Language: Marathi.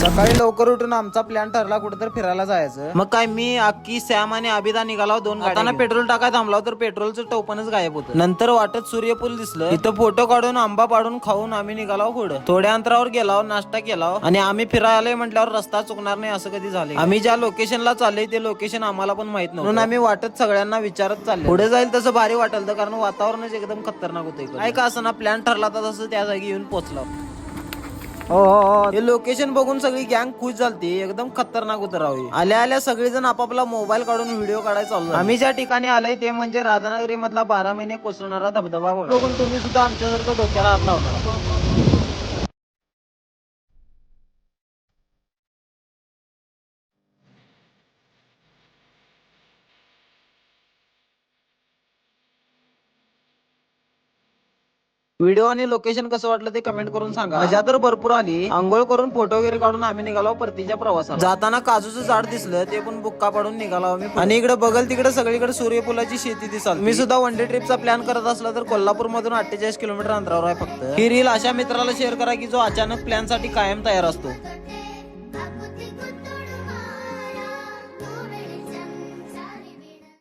सकाळी लवकर उठून आमचा प्लॅन ठरला कुठेतरी फिरायला जायचं. मग काय मी अक्की सॅम आणि अबिदा निघाला दोन गाड्यांना. पेट्रोल टाकाय थांबला तर पेट्रोलचं टोपणच गायब होतं. नंतर वाटत सूर्यपूल दिसलं. इथं फोटो काढून आंबा पाडून खाऊन आम्ही निघालो पुढे. थोड्या अंतरावर गेलो, नाश्ता केला आणि आम्ही फिरायला म्हटल्यावर रस्ता चुकणार नाही असं कधी झाले. आम्ही ज्या लोकेशनला चाललोय ते लोकेशन आम्हाला पण माहित नव्हतं, म्हणून आम्ही वाटत सगळ्यांना विचारत चाललो. पुढे जाईल तसं भारी वाटलं कारण वातावरणच एकदम खतरनाक होतं. काय का असं ना प्लॅन ठरला तर तसं त्या जागी येऊन पोहोचलो. हे लोकेशन बघून सगळी गँग खुश झालती. एकदम खतरनाक उतरावी. आल्या आल्या सगळेजण आपापला मोबाईल काढून व्हिडिओ काढायला चालू. आम्ही ज्या ठिकाणी आलोय ते म्हणजे राधानगरी मधला 12 महिने कोसळणारा धबधबा बघून तुम्ही सुद्धा आमच्यासारखं डोक्याला हात लावणार. व्हिडिओ आणि लोकेशन कसं वाटलं ते कमेंट करून सांगा. मजा तर भरपूर आली. आंघोळ करून फोटो वगैरे काढून आम्ही निघालो परतीच्या प्रवासाला. जाताना काजूचं झाड दिसलं ते पण बुक्का पाडून निघालो आम्ही. आणि इकडे बघल तिकडे सगळीकडे सूर्यफुलाची शेती दिसाल. मी सुद्धा वन डे ट्रिपचा प्लॅन करत असला तर कोल्हापूर मधून 48 किलोमीटर अंतरावर आहे फक्त. ही रील अशा मित्राला शेअर करा की जो अचानक प्लॅन साठी कायम तयार असतो.